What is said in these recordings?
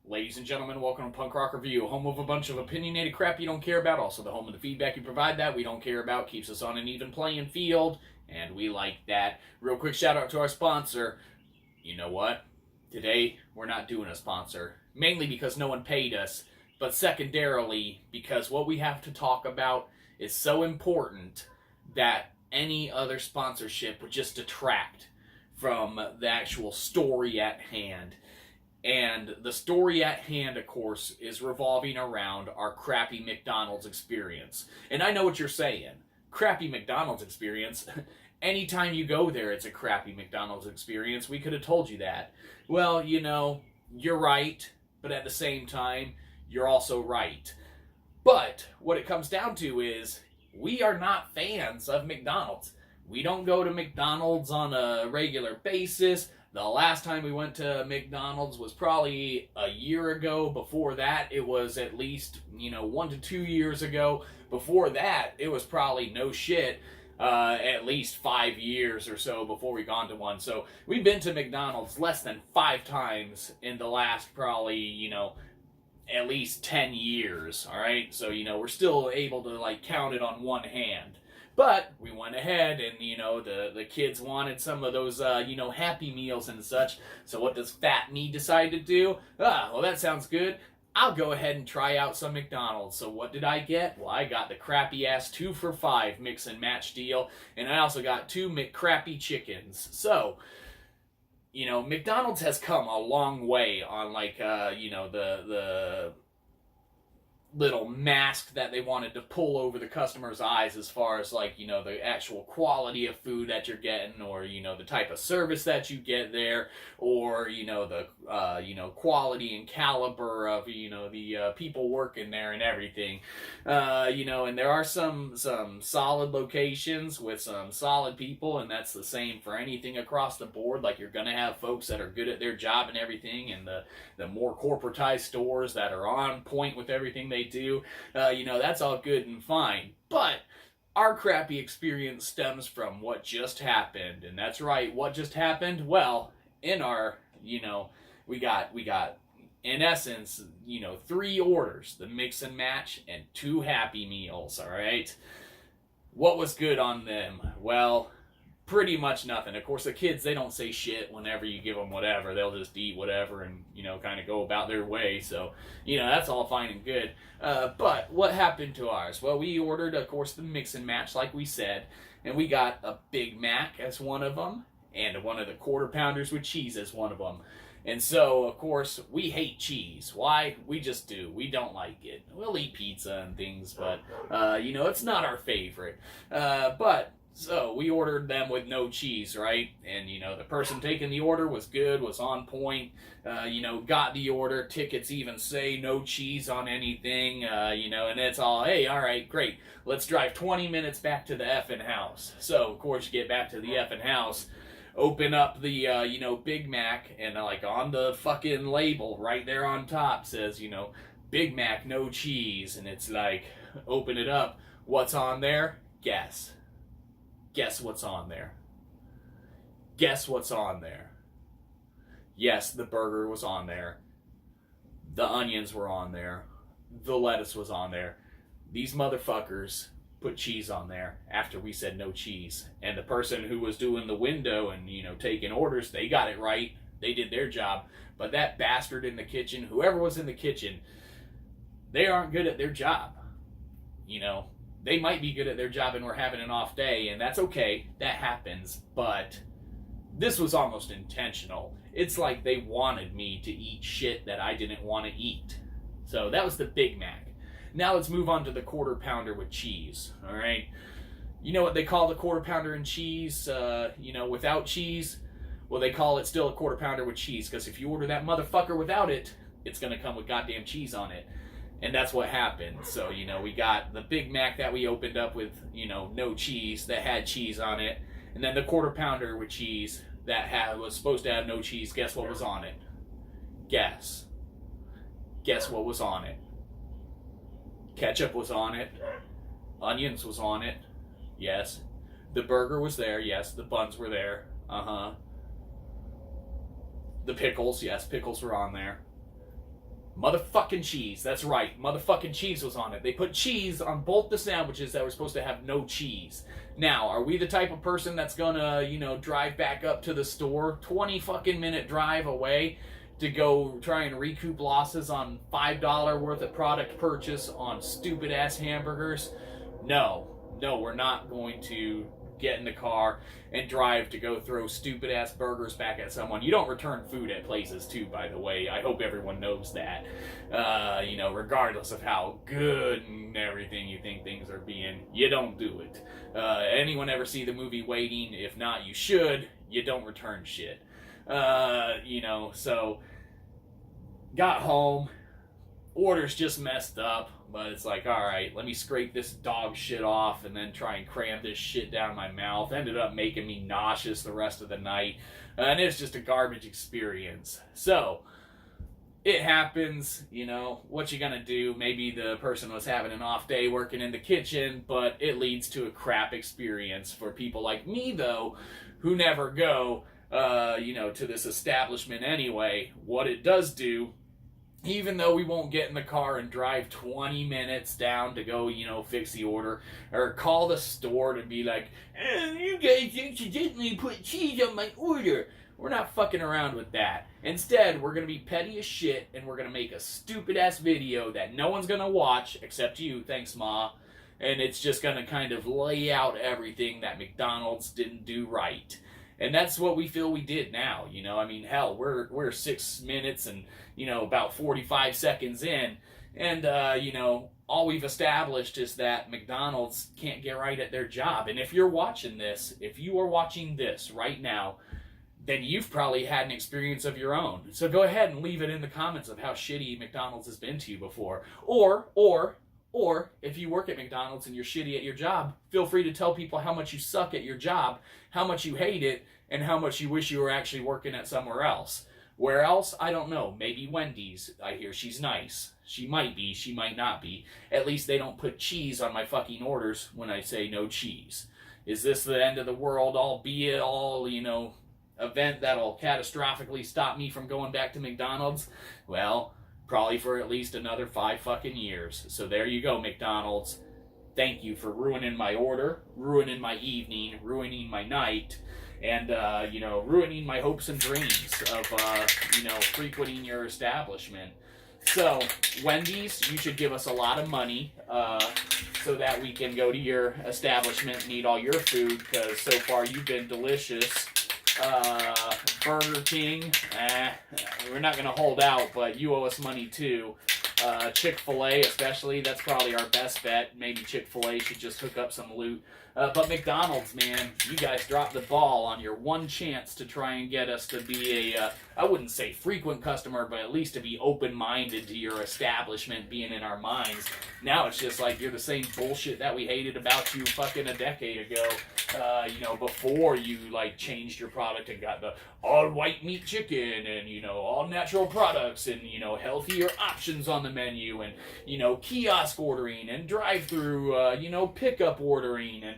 Ladies and gentlemen, welcome to Punk Rock Review, home of a bunch of opinionated crap you don't care about, also the home of the feedback you provide that we don't care about, keeps us on an even playing field, and we like that. Real quick shout out to our sponsor. You know what? Today, we're not doing a sponsor, mainly because no one paid us, but secondarily, because what we have to talk about is so important that any other sponsorship would just detract from the actual story at hand. And the story at hand, of course, is revolving around our crappy McDonald's experience. And I know what you're saying. Crappy McDonald's experience. Anytime you go there, it's a crappy McDonald's experience. We could have told you that. Well, you know, you're right, but at the same time, you're also right. But what it comes down to is we are not fans of McDonald's. We don't go to McDonald's on a regular basis. The last time we went to McDonald's was probably a year ago. Before that, it was at least, 1 to 2 years ago. Before that, it was probably no shit, at least 5 years or so before we gone to one. So we've been to McDonald's less than 5 times in the last probably, at least 10 years, all right? So, we're still able to, count it on one hand. But we went ahead and, the kids wanted some of those, Happy Meals and such. So what does Fat Me decide to do? Well, that sounds good. I'll go ahead and try out some McDonald's. So what did I get? Well, I got the crappy-ass 2 for $5 mix and match deal. And I also got 2 McCrappy chickens. So, McDonald's has come a long way on, the little mask that they wanted to pull over the customer's eyes as far as the actual quality of food that you're getting, or the type of service that you get there, or the quality and caliber of the people working there and everything. And there are some solid locations with some solid people, and that's the same for anything across the board. Like, you're gonna have folks that are good at their job and everything, and the more corporatized stores that are on point with everything they do, that's all good and fine. But our crappy experience stems from what just happened. And that's right, what just happened? Well, in our, we got in essence, 3 orders, the mix and match and 2 Happy Meals, all right? What was good on them? Well, pretty much nothing. Of course, the kids, they don't say shit whenever you give them whatever. They'll just eat whatever and, kind of go about their way. So, that's all fine and good. But what happened to ours? Well, we ordered, of course, the mix and match, like we said. And we got a Big Mac as one of them. And one of the quarter pounders with cheese as one of them. And so, of course, we hate cheese. Why? We just do. We don't like it. We'll eat pizza and things, but, it's not our favorite. So we ordered them with no cheese, right? And, the person taking the order was good, was on point, got the order. Tickets even say no cheese on anything, and it's all, hey, all right, great. Let's drive 20 minutes back to the effing house. So, of course, you get back to the effing house, open up the, Big Mac, and, on the fucking label right there on top says, Big Mac, no cheese. And it's like, open it up. What's on there? Guess. Guess what's on there? Guess what's on there? Yes, the burger was on there. The onions were on there. The lettuce was on there. These motherfuckers put cheese on there after we said no cheese. And the person who was doing the window and, taking orders, they got it right. They did their job. But that bastard in the kitchen, whoever was in the kitchen, they aren't good at their job. They might be good at their job and we're having an off day, and that's okay. That happens. But this was almost intentional. It's like they wanted me to eat shit that I didn't want to eat. So that was the Big Mac. Now let's move on to the quarter pounder with cheese. All right. You know what they call the quarter pounder and cheese, without cheese? Well, they call it still a quarter pounder with cheese, because if you order that motherfucker without it, it's going to come with goddamn cheese on it. And that's what happened. So, we got the Big Mac that we opened up with, no cheese, that had cheese on it. And then the quarter pounder with cheese that was supposed to have no cheese. Guess what was on it? Guess. Guess what was on it? Ketchup was on it. Onions was on it. Yes. The burger was there. Yes. The buns were there. The pickles. Yes, pickles were on there. Motherfucking cheese. That's right. Motherfucking cheese was on it. They put cheese on both the sandwiches that were supposed to have no cheese. Now, are we the type of person that's gonna, drive back up to the store, 20 fucking minute drive away, to go try and recoup losses on $5 worth of product purchase on stupid ass hamburgers? No, we're not going to get in the car and drive to go throw stupid ass burgers back at someone. You don't return food at places too, by the way. I hope everyone knows that. Regardless of how good and everything you think things are being, you don't do it. Anyone ever see the movie Waiting? If not, you should. You don't return shit. So got home, order's just messed up, but it's like, alright, let me scrape this dog shit off and then try and cram this shit down my mouth. Ended up making me nauseous the rest of the night, and it's just a garbage experience. So it happens, what you gonna do? Maybe the person was having an off day working in the kitchen, but it leads to a crap experience for people like me, though, who never go to this establishment anyway. What it does do, even though we won't get in the car and drive 20 minutes down to go, fix the order, or call the store to be like, you guys accidentally put cheese on my order. We're not fucking around with that. Instead, we're going to be petty as shit, and we're going to make a stupid-ass video that no one's going to watch, except you, thanks, Ma. And it's just going to kind of lay out everything that McDonald's didn't do right. And that's what we feel we did now, hell, we're 6 minutes and, about 45 seconds in, and, all we've established is that McDonald's can't get right at their job. And if you're watching this, if you are watching this right now, then you've probably had an experience of your own. So go ahead and leave it in the comments of how shitty McDonald's has been to you before. Or if you work at McDonald's and you're shitty at your job, feel free to tell people how much you suck at your job, how much you hate it, and how much you wish you were actually working at somewhere else. Where else? I don't know. Maybe Wendy's. I hear she's nice. She might be. She might not be. At least they don't put cheese on my fucking orders when I say no cheese. Is this the end of the world, albeit all, event that'll catastrophically stop me from going back to McDonald's? Well, probably for at least another 5 fucking years. So there you go, McDonald's. Thank you for ruining my order, ruining my evening, ruining my night, and, ruining my hopes and dreams of, frequenting your establishment. So, Wendy's, you should give us a lot of money so that we can go to your establishment and eat all your food, because so far you've been delicious. Burger King, we're not going to hold out, but you owe us money too. Chick-fil-A especially, that's probably our best bet. Maybe Chick-fil-A should just hook up some loot. But McDonald's, man, you guys dropped the ball on your one chance to try and get us to be a, I wouldn't say frequent customer, but at least to be open-minded to your establishment being in our minds. Now it's just like you're the same bullshit that we hated about you fucking a decade ago. Before you changed your product and got the all white meat chicken and all natural products and healthier options on the menu and kiosk ordering and drive-through pickup ordering and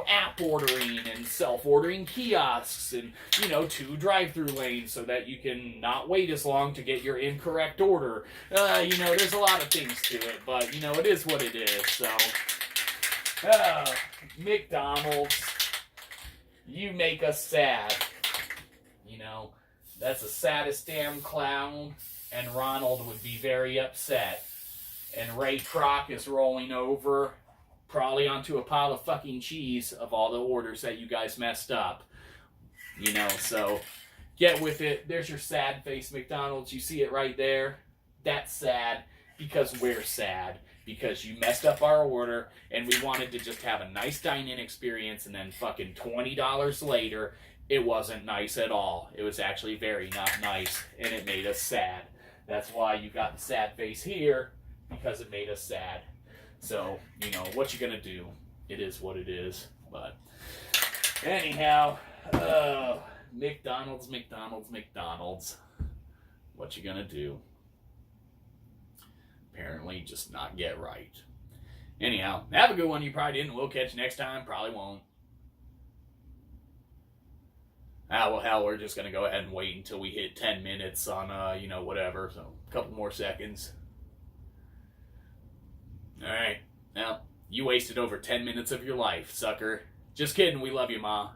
app ordering and self-ordering kiosks and 2 drive-through lanes so that you can not wait as long to get your incorrect order. There's a lot of things to it, but it is what it is. So McDonald's, you make us sad. That's the saddest damn clown, and Ronald would be very upset. And Ray Kroc is rolling over, probably onto a pile of fucking cheese of all the orders that you guys messed up. So get with it. There's your sad face, McDonald's. You see it right there? That's sad because we're sad. Because you messed up our order, and we wanted to just have a nice dine-in experience, and then fucking $20 later, it wasn't nice at all. It was actually very not nice, and it made us sad. That's why you got the sad face here, because it made us sad. So, what you gonna do? It is what it is. But, anyhow, McDonald's. What you gonna do? Apparently just not get right. Anyhow, have a good one. You probably didn't. We'll catch you next time. Probably won't. Ah, well, hell, we're just gonna go ahead and wait until we hit 10 minutes on, whatever. So, a couple more seconds. Alright. Now, you wasted over 10 minutes of your life, sucker. Just kidding, we love you, Ma.